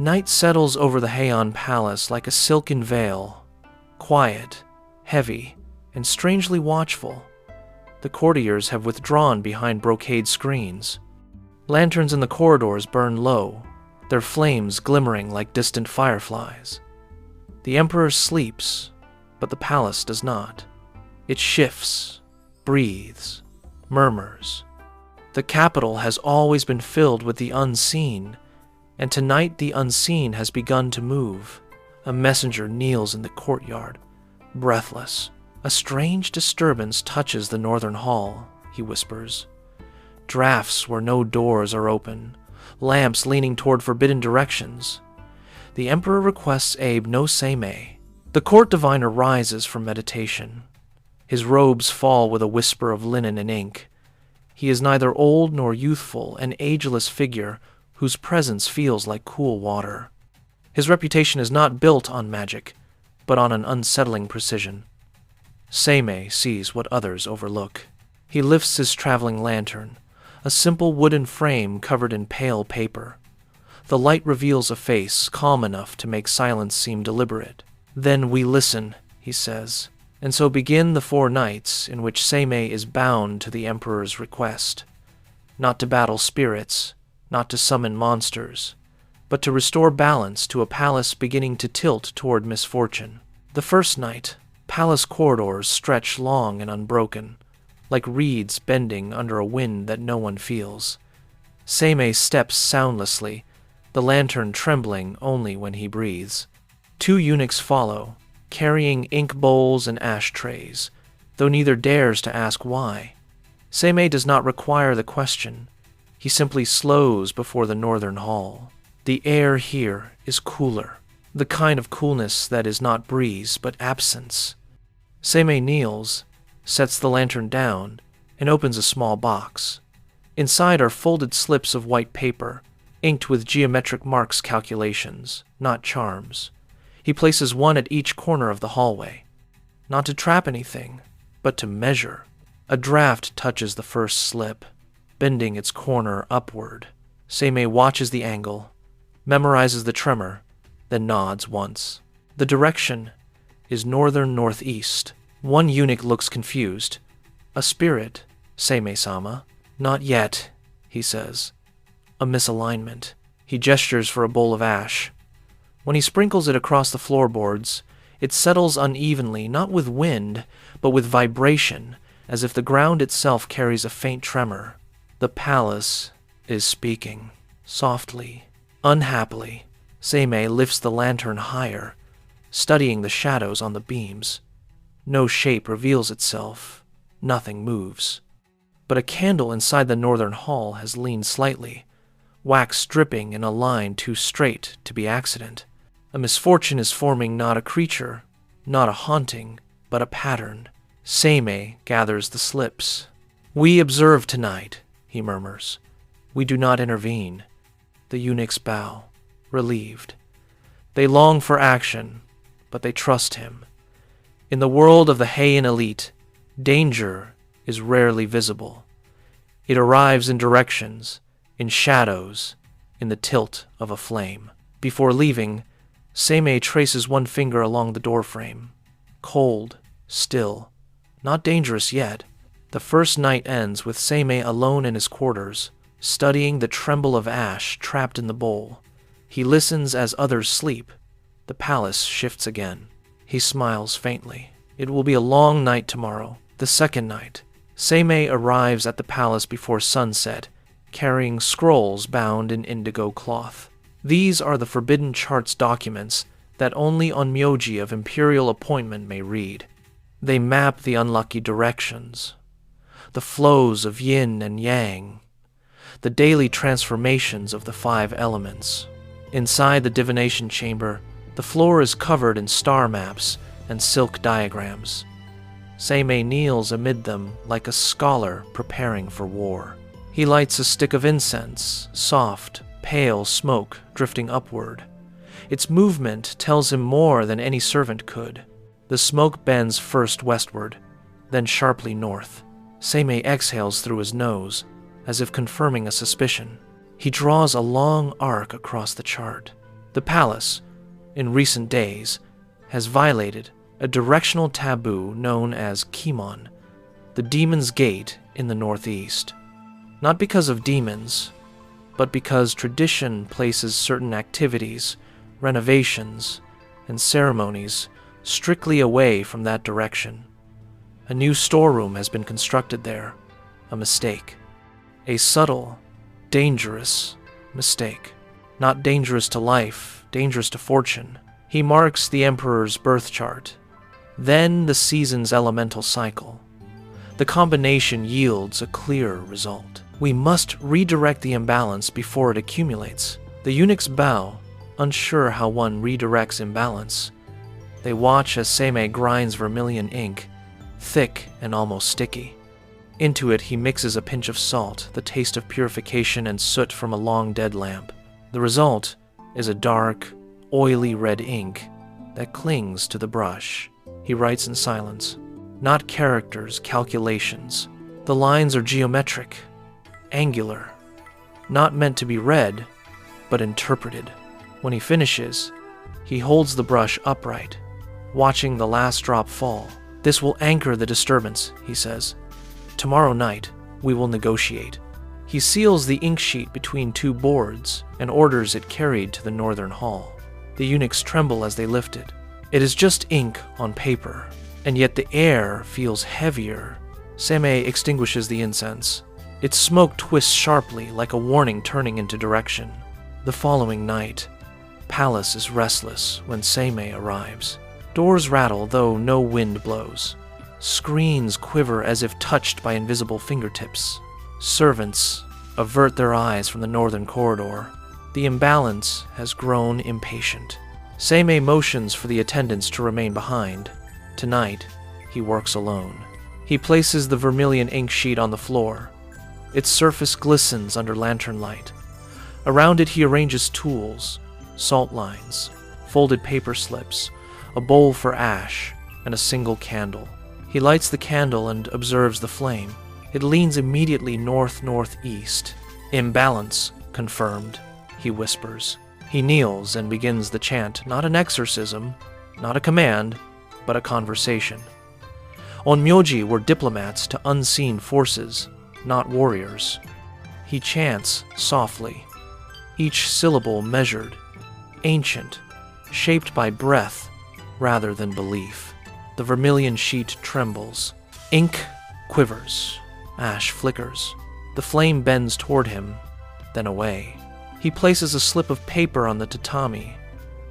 Night settles over the Heian palace like a silken veil, quiet, heavy, and strangely watchful. The courtiers have withdrawn behind brocade screens. Lanterns in the corridors burn low, their flames glimmering like distant fireflies. The emperor sleeps, but the palace does not. It shifts, breathes, murmurs. The capital has always been filled with the unseen, and tonight the unseen has begun to move. A messenger kneels in the courtyard, breathless. A strange disturbance touches the northern hall, he whispers. Drafts where no doors are open, lamps leaning toward forbidden directions. The emperor requests Abe no Seimei. The court diviner rises from meditation. His robes fall with a whisper of linen and ink. He is neither old nor youthful, an ageless figure whose presence feels like cool water. His reputation is not built on magic, but on an unsettling precision. Seimei sees what others overlook. He lifts his traveling lantern, a simple wooden frame covered in pale paper. The light reveals a face calm enough to make silence seem deliberate. Then we listen, he says, and so begin the 4 nights in which Seimei is bound to the emperor's request. Not to battle spirits, not to summon monsters, but to restore balance to a palace beginning to tilt toward misfortune. The first night, palace corridors stretch long and unbroken, like reeds bending under a wind that no one feels. Seimei steps soundlessly, the lantern trembling only when he breathes. 2 eunuchs follow, carrying ink bowls and ashtrays, though neither dares to ask why. Seimei does not require the question. He simply slows before the northern hall. The air here is cooler, the kind of coolness that is not breeze but absence. Seimei kneels, sets the lantern down, and opens a small box. Inside are folded slips of white paper, inked with geometric marks calculations, not charms. He places one at each corner of the hallway, not to trap anything, but to measure. A draft touches the first slip, bending its corner upward. Seimei watches the angle, memorizes the tremor, then nods once. The direction is northern-northeast. One eunuch looks confused. A spirit, Seimei-sama. Not yet, he says. A misalignment. He gestures for a bowl of ash. When he sprinkles it across the floorboards, it settles unevenly, not with wind, but with vibration, as if the ground itself carries a faint tremor. The palace is speaking, softly, unhappily. Seimei lifts the lantern higher, studying the shadows on the beams. No shape reveals itself, nothing moves. But a candle inside the northern hall has leaned slightly, wax dripping in a line too straight to be accident. A misfortune is forming, not a creature, not a haunting, but a pattern. Seimei gathers the slips. We observe tonight, he murmurs. We do not intervene. The eunuchs bow, relieved. They long for action, but they trust him. In the world of the Heian elite, danger is rarely visible. It arrives in directions, in shadows, in the tilt of a flame. Before leaving, Seimei traces one finger along the doorframe. Cold, still, not dangerous yet. The first night ends with Seimei alone in his quarters, studying the tremble of ash trapped in the bowl. He listens as others sleep. The palace shifts again. He smiles faintly. It will be a long night tomorrow. The second night, Seimei arrives at the palace before sunset, carrying scrolls bound in indigo cloth. These are the forbidden charts documents that only onmyōji of imperial appointment may read. They map the unlucky directions, the flows of yin and yang, the daily transformations of the 5 elements. Inside the divination chamber, the floor is covered in star maps and silk diagrams. Seimei kneels amid them like a scholar preparing for war. He lights a stick of incense, soft, pale smoke drifting upward. Its movement tells him more than any servant could. The smoke bends first westward, then sharply north. Seimei exhales through his nose, as if confirming a suspicion. He draws a long arc across the chart. The palace, in recent days, has violated a directional taboo known as Kimon, the Demon's Gate in the northeast. Not because of demons, but because tradition places certain activities, renovations, and ceremonies strictly away from that direction. A new storeroom has been constructed there, a mistake. A subtle, dangerous mistake. Not dangerous to life, dangerous to fortune. He marks the Emperor's birth chart, then the season's elemental cycle. The combination yields a clear result. We must redirect the imbalance before it accumulates. The eunuchs bow, unsure how one redirects imbalance. They watch as Seimei grinds vermilion ink, thick and almost sticky. Into it he mixes a pinch of salt, the taste of purification and soot from a long dead lamp. The result is a dark, oily red ink that clings to the brush. He writes in silence. Not characters, calculations. The lines are geometric, angular, not meant to be read, but interpreted. When he finishes, he holds the brush upright, watching the last drop fall. This will anchor the disturbance, he says. Tomorrow night, we will negotiate. He seals the ink sheet between two boards and orders it carried to the northern hall. The eunuchs tremble as they lift it. It is just ink on paper, and yet the air feels heavier. Seimei extinguishes the incense. Its smoke twists sharply like a warning turning into direction. The following night, Palace is restless when Seimei arrives. Doors rattle, though no wind blows. Screens quiver as if touched by invisible fingertips. Servants avert their eyes from the northern corridor. The imbalance has grown impatient. Seimei motions for the attendants to remain behind. Tonight, he works alone. He places the vermilion ink sheet on the floor. Its surface glistens under lantern light. Around it he arranges tools, salt lines, folded paper slips, a bowl for ash, and a single candle. He lights the candle and observes the flame. It leans immediately north-northeast. Imbalance confirmed, he whispers. He kneels and begins the chant, not an exorcism, not a command, but a conversation. Onmyōji were diplomats to unseen forces, not warriors. He chants softly, each syllable measured, ancient, shaped by breath rather than belief. The vermilion sheet trembles. Ink quivers. Ash flickers. The flame bends toward him, then away. He places a slip of paper on the tatami,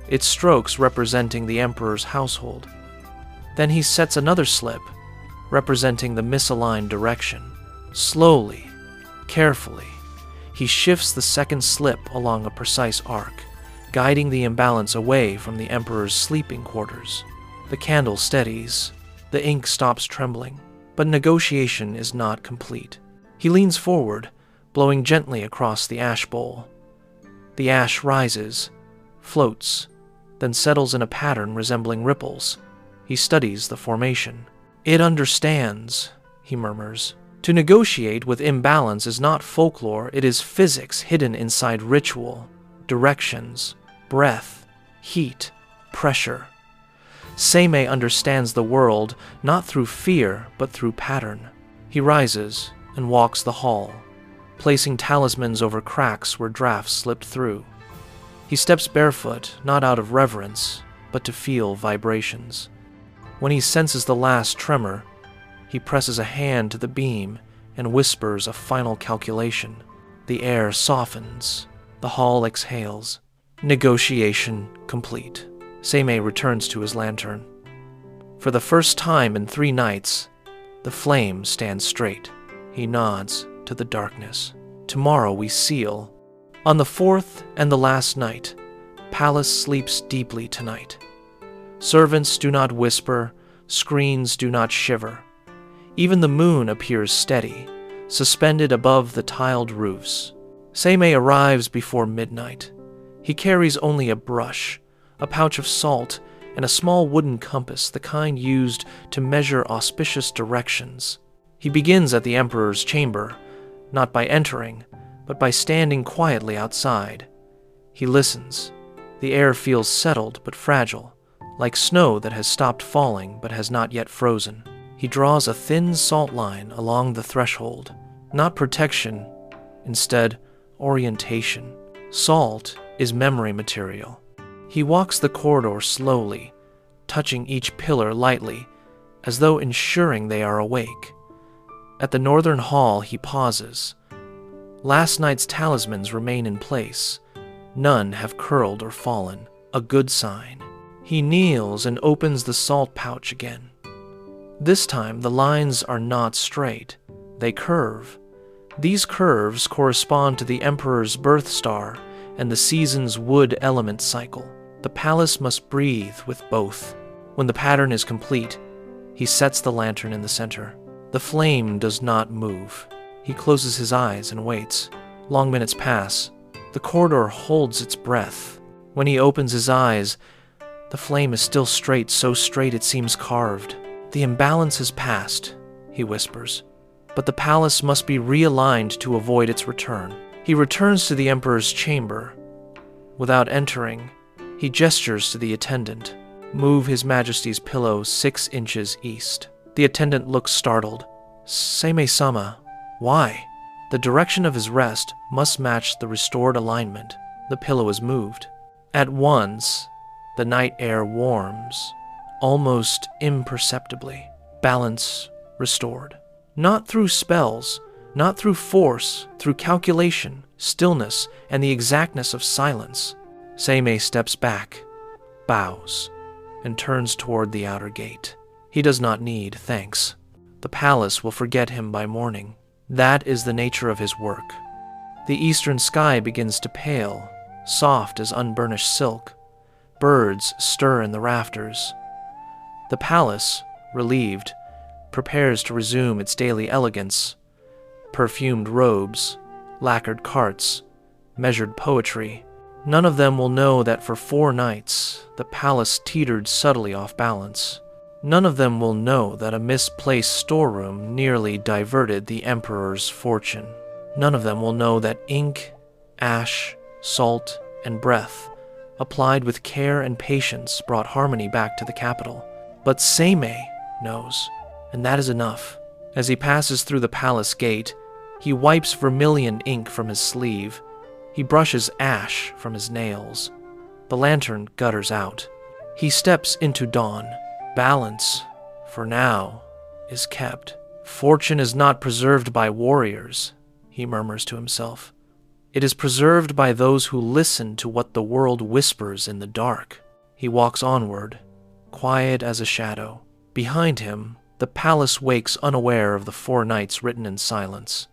its strokes representing the Emperor's household. Then he sets another slip, representing the misaligned direction. Slowly, carefully, he shifts the second slip along a precise arc, guiding the imbalance away from the Emperor's sleeping quarters. The candle steadies. The ink stops trembling. But negotiation is not complete. He leans forward, blowing gently across the ash bowl. The ash rises, floats, then settles in a pattern resembling ripples. He studies the formation. It understands, he murmurs. To negotiate with imbalance is not folklore, it is physics hidden inside ritual, directions, breath, heat, pressure. Seimei understands the world not through fear, but through pattern. He rises and walks the hall, placing talismans over cracks where drafts slipped through. He steps barefoot, not out of reverence, but to feel vibrations. When he senses the last tremor, he presses a hand to the beam and whispers a final calculation. The air softens. The hall exhales. Negotiation complete. Seimei returns to his lantern. For the first time in 3 nights, the flame stands straight. He nods to the darkness. Tomorrow we seal. On the 4th and the last night, Palace sleeps deeply tonight. Servants do not whisper, screens do not shiver. Even the moon appears steady, suspended above the tiled roofs. Seimei arrives before midnight. He carries only a brush, a pouch of salt, and a small wooden compass, the kind used to measure auspicious directions. He begins at the Emperor's chamber, not by entering, but by standing quietly outside. He listens, The air feels settled but fragile, like snow that has stopped falling but has not yet frozen. He draws a thin salt line along the threshold, not protection, instead orientation. Salt is memory material. He walks the corridor slowly, touching each pillar lightly, as though ensuring they are awake. At the northern hall, he pauses. Last night's talismans remain in place. None have curled or fallen, a good sign. He kneels and opens the salt pouch again. This time, the lines are not straight. They curve. These curves correspond to the Emperor's birth star and the season's wood element cycle. The palace must breathe with both. When the pattern is complete, he sets the lantern in the center. The flame does not move. He closes his eyes and waits. Long minutes pass. The corridor holds its breath. When he opens his eyes, the flame is still straight, so straight it seems carved. The imbalance has passed, he whispers, but the palace must be realigned to avoid its return. He returns to the Emperor's chamber. Without entering, he gestures to the attendant. Move His Majesty's pillow 6 inches east. The attendant looks startled. Seimei-sama, why? The direction of his rest must match the restored alignment. The pillow is moved. At once, the night air warms, almost imperceptibly. Balance restored. Not through spells, not through force, through calculation, stillness, and the exactness of silence. Seimei steps back, bows, and turns toward the outer gate. He does not need thanks. The palace will forget him by morning. That is the nature of his work. The eastern sky begins to pale, soft as unburnished silk. Birds stir in the rafters. The palace, relieved, prepares to resume its daily elegance. Perfumed robes, lacquered carts, measured poetry. None of them will know that for 4 nights the palace teetered subtly off balance. None of them will know that a misplaced storeroom nearly diverted the Emperor's fortune. None of them will know that ink, ash, salt, and breath, applied with care and patience, brought harmony back to the capital. But Seimei knows, and that is enough. As he passes through the palace gate, he wipes vermilion ink from his sleeve. He brushes ash from his nails. The lantern gutters out. He steps into dawn. Balance, for now, is kept. Fortune is not preserved by warriors, he murmurs to himself. It is preserved by those who listen to what the world whispers in the dark. He walks onward, quiet as a shadow. Behind him, the palace wakes unaware of the 4 nights written in silence.